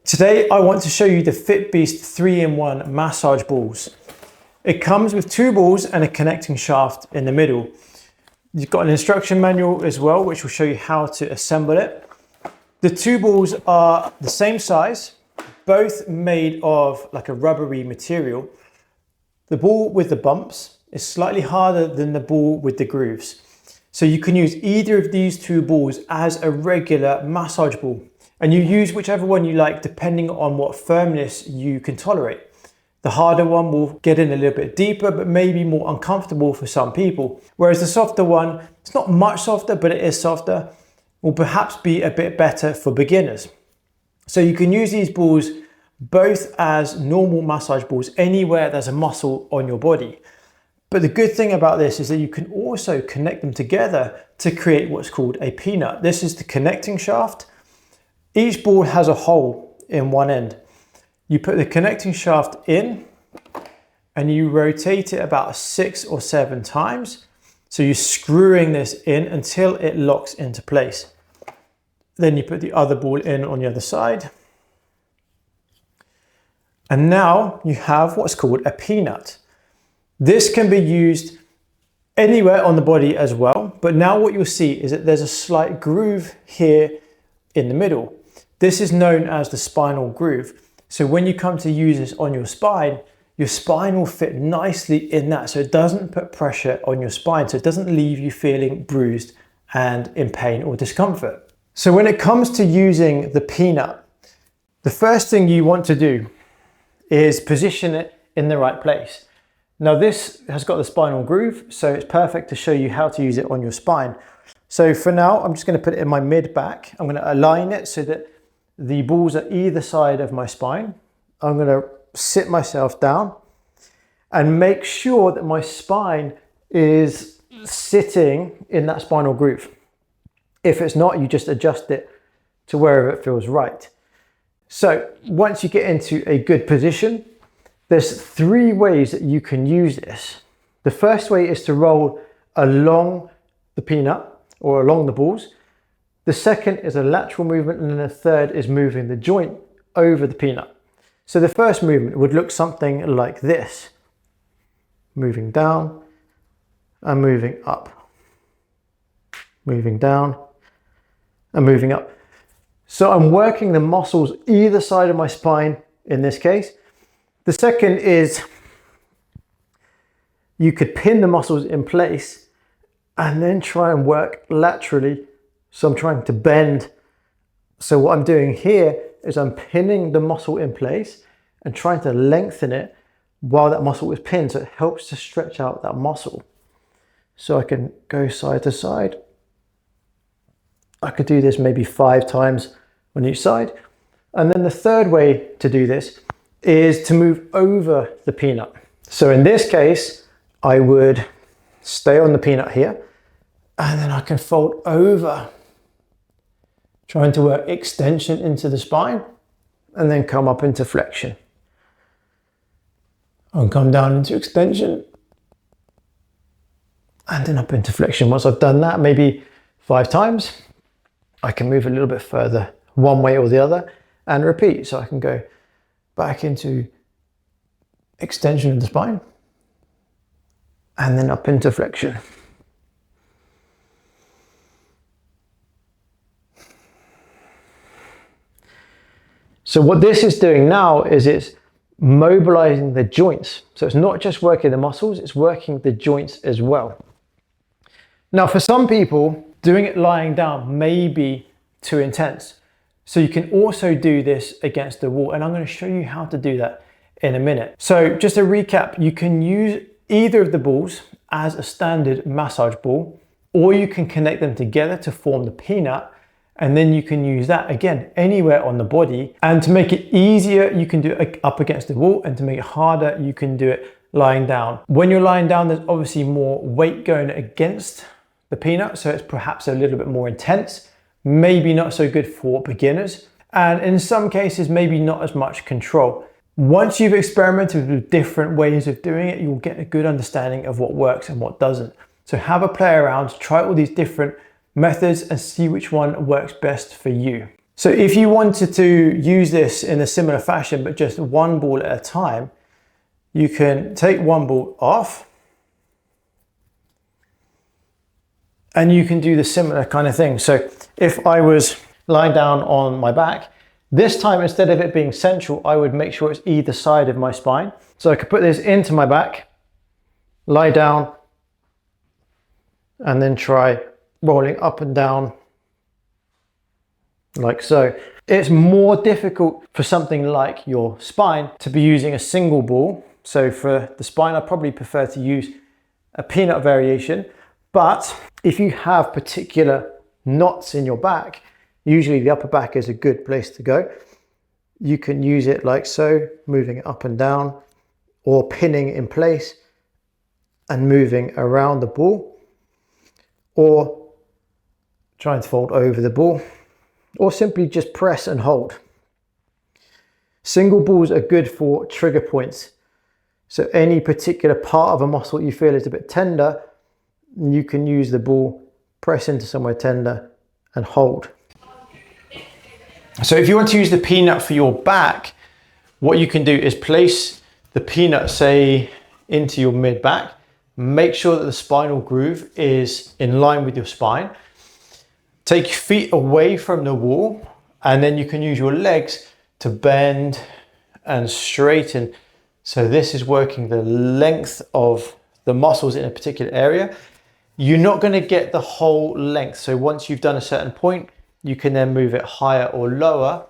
Today I want to show you the FitBeast 3-in-1 massage balls. It comes with 2 balls and a connecting shaft in the middle. You've got an instruction manual as well, which will show you how to assemble it. The 2 balls are the same size, both made of like a rubbery material. The ball with the bumps is slightly harder than the ball with the grooves. So you can use either of these 2 balls as a regular massage ball, and you use whichever one you like depending on what firmness you can tolerate. The harder one will get in a little bit deeper, but maybe more uncomfortable for some people. Whereas the softer one, it's not much softer, but it is softer, will perhaps be a bit better for beginners. So you can use these balls both as normal massage balls anywhere there's a muscle on your body. But the good thing about this is that you can also connect them together to create what's called a peanut. This is the connecting shaft. Each ball has a hole in one end. You put the connecting shaft in and you rotate it about 6 or 7 times. So you're screwing this in until it locks into place. Then you put the other ball in on the other side. And now you have what's called a peanut. This can be used anywhere on the body as well, but now what you'll see is that there's a slight groove here in the middle. This is known as the spinal groove. So when you come to use this on your spine will fit nicely in that, so it doesn't put pressure on your spine, so it doesn't leave you feeling bruised and in pain or discomfort. So when it comes to using the peanut, the first thing you want to do is position it in the right place. Now this has got the spinal groove, so it's perfect to show you how to use it on your spine. So for now, I'm just going to put it in my mid back. I'm going to align it so that the balls are either side of my spine. I'm going to sit myself down and make sure that my spine is sitting in that spinal groove. If it's not, you just adjust it to wherever it feels right. So once you get into a good position, there's 3 ways that you can use this. The first way is to roll along the peanut or along the balls. The second is a lateral movement, and then the third is moving the joint over the peanut. So the first movement would look something like this. Moving down and moving up. Moving down and moving up. So I'm working the muscles either side of my spine in this case. The second is you could pin the muscles in place and then try and work laterally. So I'm trying to bend. So what I'm doing here is I'm pinning the muscle in place and trying to lengthen it while that muscle is pinned. So it helps to stretch out that muscle. So I can go side to side. I could do this maybe 5 times on each side. And then the third way to do this is to move over the peanut. So in this case, I would stay on the peanut here, and then I can fold over, trying to work extension into the spine, and then come up into flexion. I'll come down into extension, and then up into flexion. Once I've done that, maybe 5 times, I can move a little bit further one way or the other and repeat. So I can go back into extension of the spine and then up into flexion. So what this is doing now is it's mobilizing the joints. So it's not just working the muscles, it's working the joints as well. Now for some people, doing it lying down may be too intense. So you can also do this against the wall, and I'm going to show you how to do that in a minute. So just to recap, you can use either of the balls as a standard massage ball, or you can connect them together to form the peanut, and then you can use that again anywhere on the body. And to make it easier, you can do it up against the wall, and to make it harder, you can do it lying down. When you're lying down, there's obviously more weight going against the peanut, so it's perhaps a little bit more intense. Maybe not so good for beginners, and in some cases maybe not as much control. Once you've experimented with different ways of doing it, you'll get a good understanding of what works and what doesn't. So have a play around, try all these different methods and see which one works best for you. So if you wanted to use this in a similar fashion, but just one ball at a time, you can take one ball off and you can do the similar kind of thing. So if I was lying down on my back, this time instead of it being central, I would make sure it's either side of my spine. So I could put this into my back, lie down, and then try rolling up and down like so. It's more difficult for something like your spine to be using a single ball. So for the spine, I probably prefer to use a peanut variation. But if you have particular knots in your back, usually the upper back is a good place to go. You can use it like so, moving it up and down, or pinning in place and moving around the ball, or trying to fold over the ball, or simply just press and hold. Single balls are good for trigger points. So any particular part of a muscle you feel is a bit tender, you can use the ball, press into somewhere tender and hold. So if you want to use the peanut for your back, what you can do is place the peanut, say, into your mid back. Make sure that the spinal groove is in line with your spine. Take your feet away from the wall, and then you can use your legs to bend and straighten. So this is working the length of the muscles in a particular area. You're not going to get the whole length. So once you've done a certain point, you can then move it higher or lower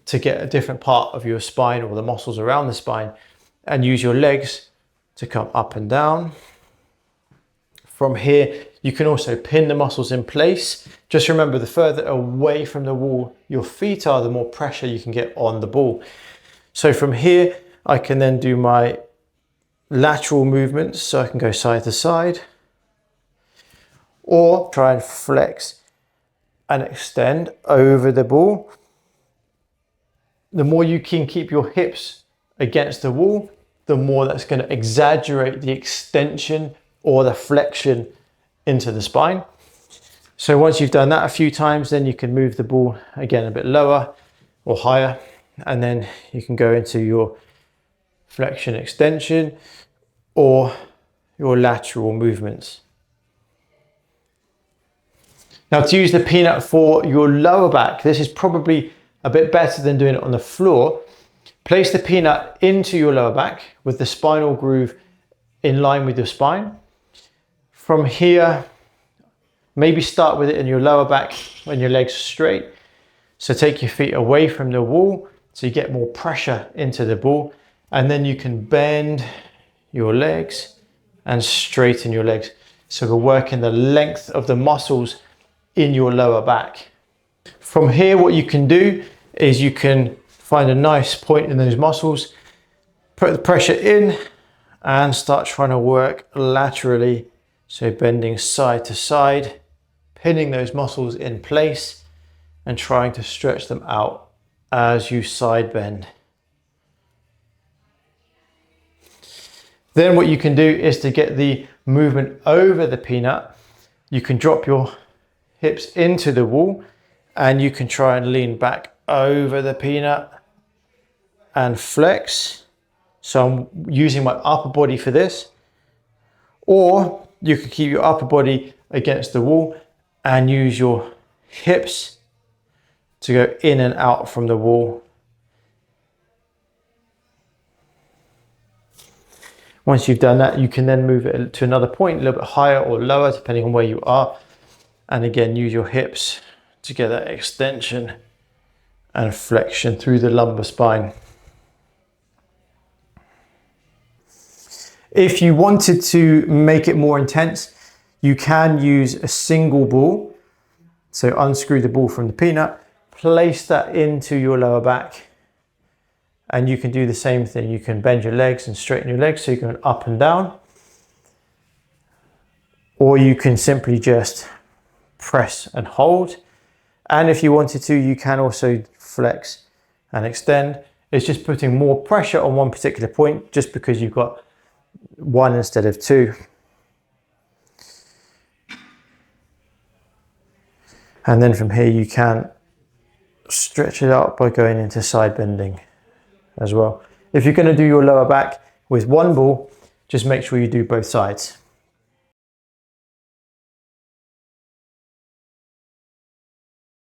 to get a different part of your spine or the muscles around the spine, and use your legs to come up and down. From here, you can also pin the muscles in place. Just remember, the further away from the wall your feet are, the more pressure you can get on the ball. So from here, I can then do my lateral movements. So I can go side to side, or try and flex and extend over the ball. The more you can keep your hips against the wall, the more that's going to exaggerate the extension or the flexion into the spine. So once you've done that a few times, then you can move the ball again a bit lower or higher, and then you can go into your flexion extension or your lateral movements. Now, to use the peanut for your lower back, this is probably a bit better than doing it on the floor. Place the peanut into your lower back with the spinal groove in line with your spine. From here, maybe start with it in your lower back when your legs are straight. So take your feet away from the wall so you get more pressure into the ball, and then you can bend your legs and straighten your legs. So we're working the length of the muscles in your lower back. From here, what you can do is you can find a nice point in those muscles, put the pressure in and start trying to work laterally. So bending side to side, pinning those muscles in place and trying to stretch them out as you side bend. Then what you can do is to get the movement over the peanut, you can drop your hips into the wall and you can try and lean back over the peanut and flex. So I'm using my upper body for this, or you can keep your upper body against the wall and use your hips to go in and out from the wall. Once you've done that, you can then move it to another point, a little bit higher or lower, depending on where you are. And again, use your hips to get that extension and flexion through the lumbar spine. If you wanted to make it more intense, you can use a single ball. So unscrew the ball from the peanut, place that into your lower back, and you can do the same thing. You can bend your legs and straighten your legs so you can go up and down, or you can simply just press and hold. And if you wanted to, you can also flex and extend. It's just putting more pressure on one particular point just because you've got one instead of two. And then from here you can stretch it out by going into side bending as well. If you're going to do your lower back with one ball, just make sure you do both sides.